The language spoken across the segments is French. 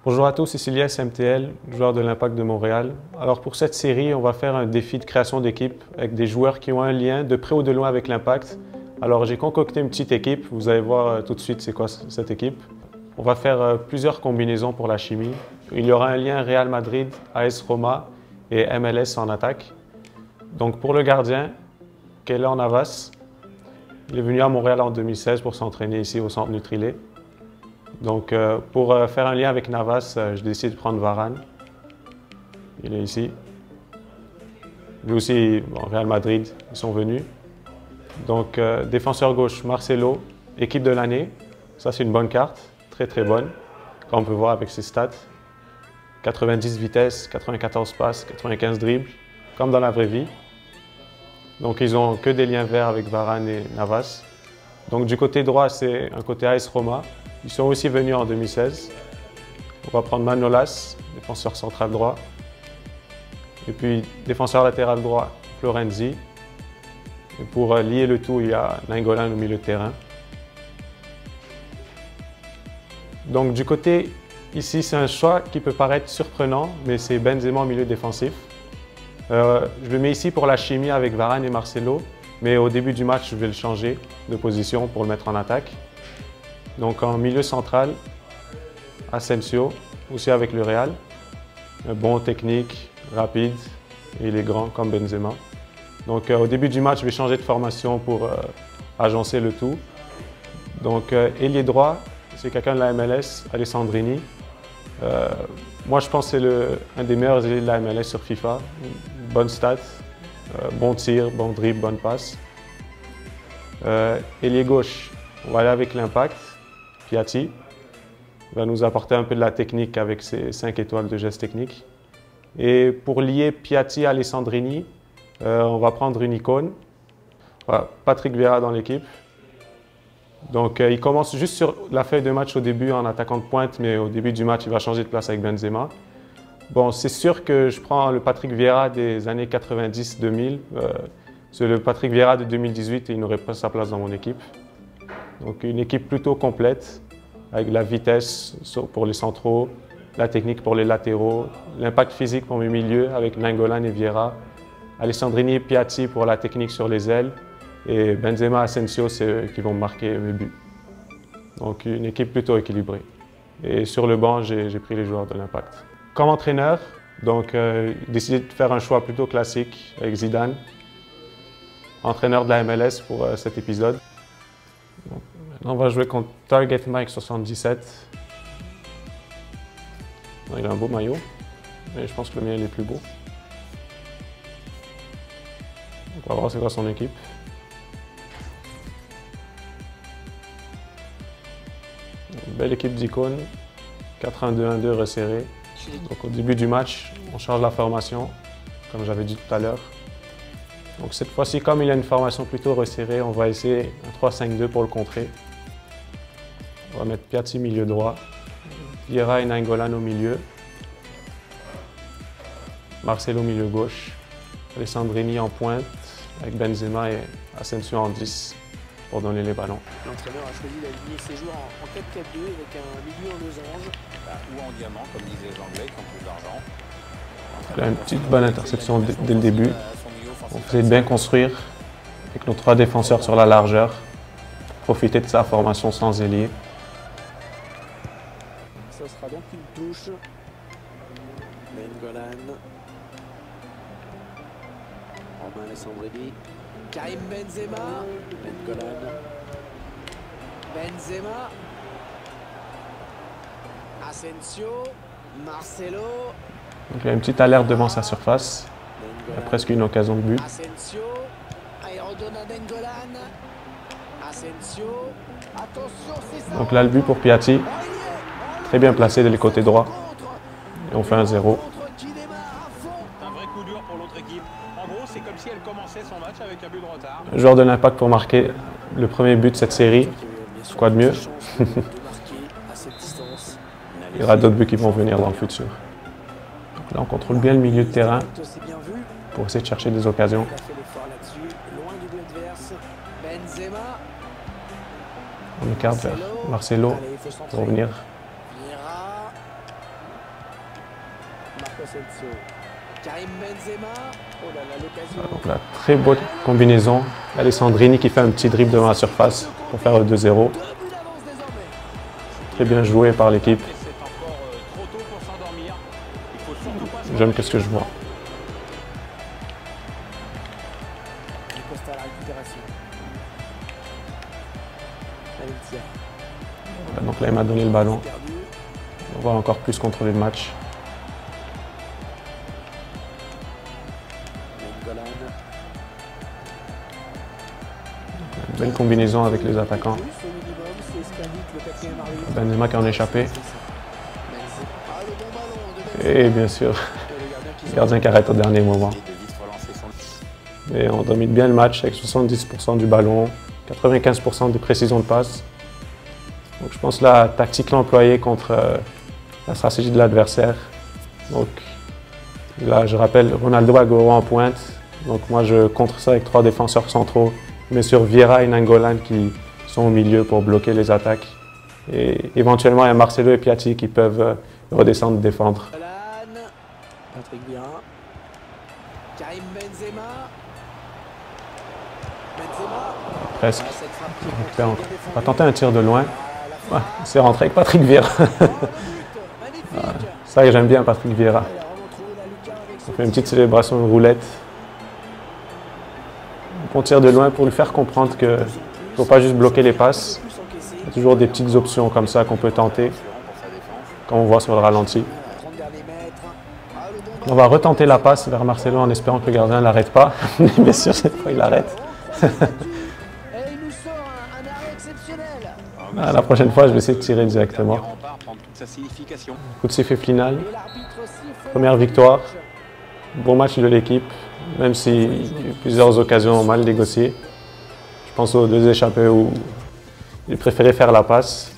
Bonjour à tous, ici Lies MTL, joueur de l'Impact de Montréal. Alors pour cette série, on va faire un défi de création d'équipe avec des joueurs qui ont un lien de près ou de loin avec l'Impact. Alors j'ai concocté une petite équipe, vous allez voir tout de suite c'est quoi cette équipe. On va faire plusieurs combinaisons pour la chimie. Il y aura un lien Real Madrid, AS Roma et MLS en attaque. Donc pour le gardien, Keylor Navas, il est venu à Montréal en 2016 pour s'entraîner ici au centre Nutrilé. Donc, pour faire un lien avec Navas, je décide de prendre Varane. Il est ici. Lui aussi, bon, Real Madrid, ils sont venus. Donc, défenseur gauche, Marcelo, équipe de l'année. Ça, c'est une bonne carte, très très bonne, comme on peut voir avec ses stats. 90 vitesses, 94 passes, 95 dribbles, comme dans la vraie vie. Donc, ils ont que des liens verts avec Varane et Navas. Donc, du côté droit, c'est un côté AS Roma. Ils sont aussi venus en 2016. On va prendre Manolas, défenseur central droit. Et puis, défenseur latéral droit, Florenzi. Et pour lier le tout, il y a Nainggolan au milieu de terrain. Donc, du côté ici, c'est un choix qui peut paraître surprenant, mais c'est Benzema au milieu défensif. Je le mets ici pour la chimie avec Varane et Marcelo, mais au début du match, je vais le changer de position pour le mettre en attaque. Donc en milieu central, Asensio, aussi avec le Real. Bon technique, rapide, et il est grand comme Benzema. Donc au début du match, je vais changer de formation pour agencer le tout. Donc ailier droit, c'est quelqu'un de la MLS, Alessandrini. Moi je pense que c'est un des meilleurs ailiers de la MLS sur FIFA. Bonne stat, bon tir, bon dribble, bonne passe. Ailier gauche, on va aller avec l'Impact. Piatti va nous apporter un peu de la technique avec ses 5 étoiles de gestes techniques. Et pour lier Piatti à Alessandrini, on va prendre une icône. Voilà, Patrick Vieira dans l'équipe. Donc il commence juste sur la feuille de match au début en attaquant de pointe, mais au début du match, il va changer de place avec Benzema. Bon, c'est sûr que je prends le Patrick Vieira des années 90-2000. C'est le Patrick Vieira de 2018 et il n'aurait pas sa place dans mon équipe. Donc une équipe plutôt complète, avec la vitesse pour les centraux, la technique pour les latéraux, l'impact physique pour mes milieux avec Nainggolan et Vieira, Alessandrini et Piatti pour la technique sur les ailes, et Benzema et Asensio, c'est eux qui vont marquer mes buts. Donc une équipe plutôt équilibrée. Et sur le banc, j'ai pris les joueurs de l'Impact. Comme entraîneur, donc j'ai décidé de faire un choix plutôt classique avec Zidane, entraîneur de la MLS pour cet épisode. Donc, maintenant, on va jouer contre Target Mike 77. Il a un beau maillot, mais je pense que le mien il est plus beau. Donc, on va voir c'est quoi son équipe. Une belle équipe d'icônes, 4-1-2-1-2 resserré. Donc au début du match, on change la formation, comme j'avais dit tout à l'heure. Donc cette fois-ci, comme il y a une formation plutôt resserrée, on va essayer un 3-5-2 pour le contrer. On va mettre Piatti milieu droit, Vieira et Nainggolan au milieu, Marcelo milieu gauche, Alessandrini en pointe, avec Benzema et Asensio en 10 pour donner les ballons. L'entraîneur a choisi d'aligner ses joueurs en 4-4-2 avec un milieu en losange. Ou en diamant, comme disaient les Anglais, qui ont plus d'argent. Il a une petite bonne interception dès le début. On faisait bien construire avec nos 3 défenseurs sur la largeur, profiter de sa formation sans ailier. Ça sera donc une touche. Nainggolan. Romain Alessandrini. Karim Benzema. Nainggolan. Benzema. Asensio. Marcelo. Donc, il y a une petite alerte devant sa surface. Il y a presque une occasion de but. Asensio. Il redonne à Nainggolan. Asensio. Attention, c'est ça. Donc là, le but pour Piatti. Très bien placé de côté droit. Et on fait un 0. C'est un vrai coup dur pour l'autre équipe. En gros, c'est comme si elle commençait son match avec un but de retard. Joueur de l'Impact pour marquer le premier but de cette série. Quoi de mieux? Il y aura d'autres buts qui vont venir dans le futur. Donc là, on contrôle bien le milieu de terrain pour essayer de chercher des occasions. On écarte vers Marcelo pour revenir. Asensio. Karim Benzema. Oh là là, l'occasion. Donc là, très bonne combinaison. Alessandrini qui fait un petit dribble devant la surface pour faire le 2-0. 2 buts d'avance désormais. Très bien joué par l'équipe. Mais c'est encore trop tôt pour s'endormir. Il faut surtout pas se J'aime ce que je vois. Costa à la récupération. Valencia. Donc là, il m'a donné le ballon. Perdu. On va encore plus contrôler le match. Golan. Une belle combinaison avec les attaquants. Plus au minimum, c'est ce qu'indique le 4e arbitre. Benzema qui en a échappé. Ah, le bon ballon de Benzema. Et bien sûr, Et le gardien qui le gardien qui arrête au dernier moment. Et de vite relancer son... Et on domine bien le match avec 70% du ballon, 95% de précision de passe. Donc je pense la tactique employée contre la stratégie de l'adversaire. Donc là, je rappelle, Ronaldo Agüero en pointe. Donc moi, je contre ça avec 3 défenseurs centraux. Mais sur Vieira et Nainggolan qui sont au milieu pour bloquer les attaques. Et éventuellement, il y a Marcelo et Piatti qui peuvent redescendre défendre. Golan. Patrick Vieira. Karim Benzema. Benzema. Presque. Ah, cette frappe qui est Donc contrée, là, bien on défendue. va tenter un tir de loin. Ah, la frappe. Ouais, c'est rentré avec Patrick Vieira. Oh, le but. Magnifique. Ça, j'aime bien Patrick Vieira. Il a vraiment trouvé la lucarne avec son On fait une petite tir. célébration de roulette. On tire de loin pour lui faire comprendre qu'il ne faut pas juste bloquer les passes. Plus encaissé. Il y a toujours des petites options comme ça qu'on peut tenter, pour sa défense. comme on voit sur le ralenti. 30 derniers mètres. Ah, le bon On va retenter la passe vers Marcelo en espérant que le gardien ne l'arrête pas. Mais bien sûr, cette fois, il l'arrête. Et il nous sort un arrêt exceptionnel. La prochaine fois, je vais essayer de tirer directement. Le rempart prend toute sa signification. Coup de sifflet final. Et l'arbitre siffle. Première victoire. Bon match de l'équipe, même s'il y a eu plusieurs occasions mal négociées. Je pense aux 2 échappées où il préférait faire la passe,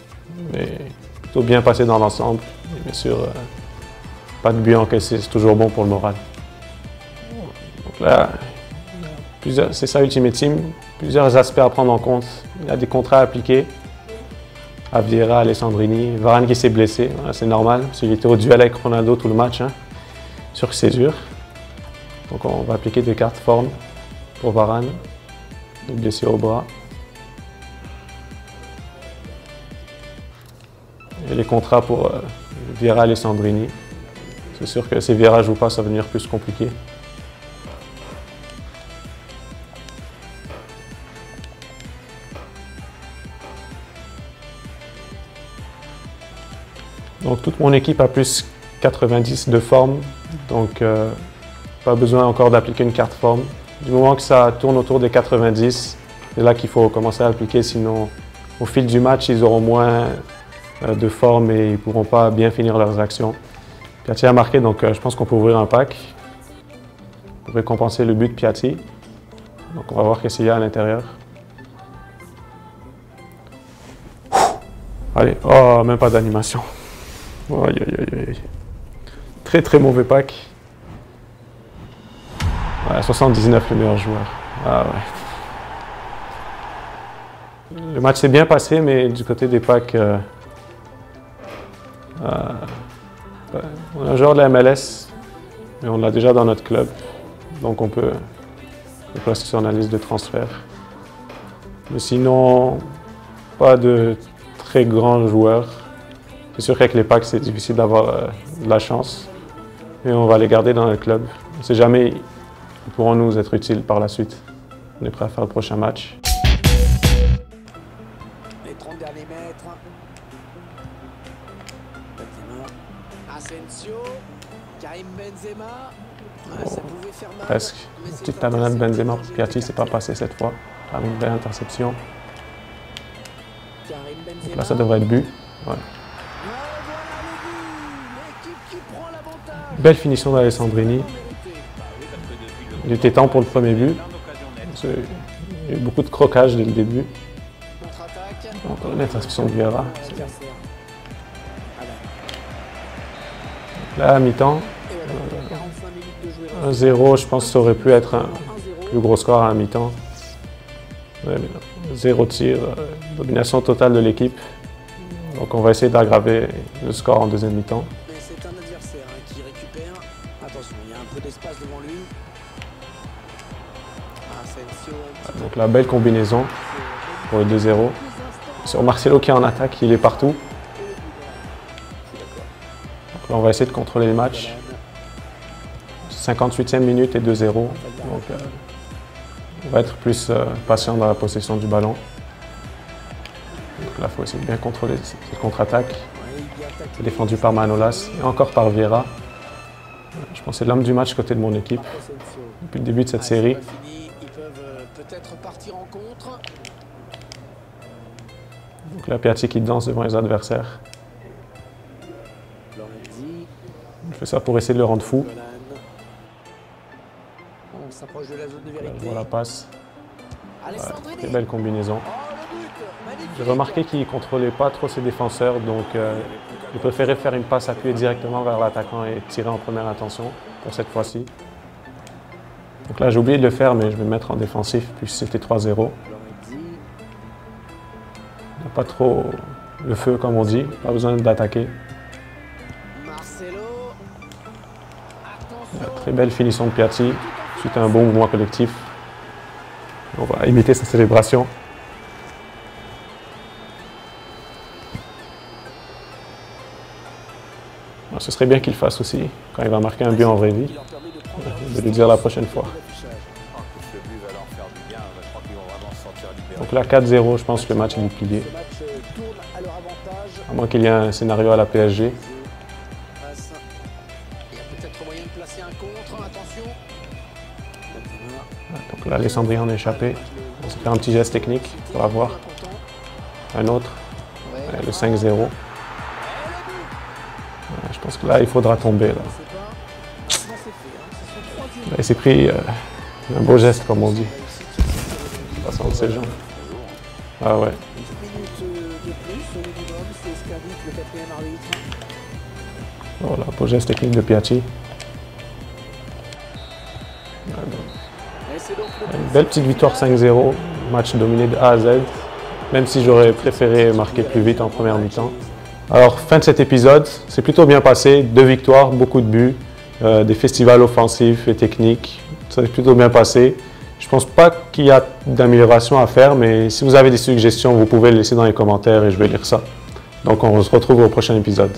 mais plutôt bien passé dans l'ensemble. Et bien sûr, pas de but encaissé, c'est toujours bon pour le moral. Donc là, c'est ça Ultimate Team, plusieurs aspects à prendre en compte. Il y a des contrats à appliquer. À Vieira, Alessandrini, Varane qui s'est blessé, voilà, c'est normal, parce qu'il était au duel avec Ronaldo tout le match, hein, sur césure. Donc on va appliquer des cartes formes pour Varane, une blessure au bras. Et les contrats pour Vieira, Alessandrini. C'est sûr que si Vieira ne joue pas, ça va devenir plus compliqué. Donc toute mon équipe a plus 90 de forme, donc pas besoin encore d'appliquer une carte forme. Du moment que ça tourne autour des 90, c'est là qu'il faut commencer à appliquer, sinon au fil du match, ils auront moins de forme et ils ne pourront pas bien finir leurs actions. Piatti a marqué, donc je pense qu'on peut ouvrir un pack pour récompenser le but de Piatti. Donc on va voir qu'est-ce qu'il y a à l'intérieur. Allez, oh, même pas d'animation. Aïe, aïe, aïe, aïe. Très très mauvais pack. Ouais, 79 le meilleur joueur. Ah ouais. Le match s'est bien passé, mais du côté des packs, on a un joueur de la MLS, mais on l'a déjà dans notre club, donc on peut le placer sur la liste de transfert. Mais sinon, pas de très grands joueurs. C'est sûr qu'avec les packs, c'est difficile d'avoir de la chance, mais on va les garder dans notre club. On ne sait jamais, ils pourront nous être utiles par la suite. On est prêt à faire le prochain match. Les 30 derniers mètres. Benzema. Asensio. Karim Benzema. Ah, ça pouvait faire mal. Presque. Mais c'est Petite un talonnade essai Benzema qui pour a Piatti, été c'est pas passé cette fois. Par une belle interception. Karim Benzema. Là, ça devrait être but. Ouais. Ah, voilà le but. L'équipe qui prend l'avantage. Belle finition d'Alessandrini. Il était temps pour le premier but. Il y a eu beaucoup de croquage dès le début. Contre-attaque. Encore une interception de Vieira. Adversaire. Là, à mi-temps, Et voilà, 45 minutes de jouer. 1-0, je pense que ça aurait pu être un 1-0. plus gros score à la mi-temps. Ouais, mais non. 0 tir, domination totale de l'équipe. Donc on va essayer d'aggraver le score en deuxième mi-temps. Mais c'est un adversaire qui récupère. Donc la belle combinaison pour le 2-0. Sur Marcelo qui est en attaque, il est partout. Donc là, on va essayer de contrôler le match. 58e minute et 2-0. Donc on va être plus patient dans la possession du ballon. Donc là, il faut essayer de bien contrôler cette contre-attaque. C'est défendu par Manolas et encore par Vieira. Je pense que c'est l'homme du match côté de mon équipe depuis le début de cette série. Ils peuvent peut-être partir en contre. Donc là, Piatti qui danse devant les adversaires. Lorenzi, Je fais ça pour essayer de le rendre fou. Golan. On s'approche de la zone de vérité. Je vois la passe. Alessandrini. Très belle combinaison. Oh, le but magnifique. J'ai remarqué qu'il ne contrôlait pas trop ses défenseurs, donc il préférait faire une passe appuyée directement vers l'attaquant et tirer en première intention pour cette fois-ci. Donc là, j'ai oublié de le faire, mais je vais me mettre en défensif, puisque c'était 3-0. Lorenzi. Il n'y a pas trop le feu, comme on dit, pas besoin d'attaquer. Marcelo. Attention. Très belle finition de Piatti, suite à un bon mouvement collectif. On va imiter sa célébration. Alors, ce serait bien qu'il le fasse aussi, quand il va marquer un but en vraie vie, de lui dire la prochaine fois. Donc là, 4-0, je pense que le match est plié. Ce match tourne à leur avantage. À moins qu'il y ait un scénario à la PSG. Passe. Il y a peut-être moyen de placer un contre. Attention. Donc là, Alessandrini en a échappé. On va faire un petit geste technique pour avoir un autre. Le 5-0. Je pense que là, il faudra tomber. Là. Il s'est pris un beau geste, comme on dit. Passant de ses jambes. Ah ouais. 10 minutes de plus au minimum, c'est ce qu'indique le quatrième arbitre. Voilà, beau geste technique de Piatti. Et c'est donc le Une belle petite victoire 5-0, match dominé de A à Z, même si j'aurais préféré marquer plus vite en première mi-temps. Alors, fin de cet épisode, c'est plutôt bien passé, 2 victoires, beaucoup de buts, des festivals offensifs et techniques, ça s'est plutôt bien passé. Je ne pense pas qu'il y a d'amélioration à faire, mais si vous avez des suggestions, vous pouvez les laisser dans les commentaires et je vais lire ça. Donc on se retrouve au prochain épisode.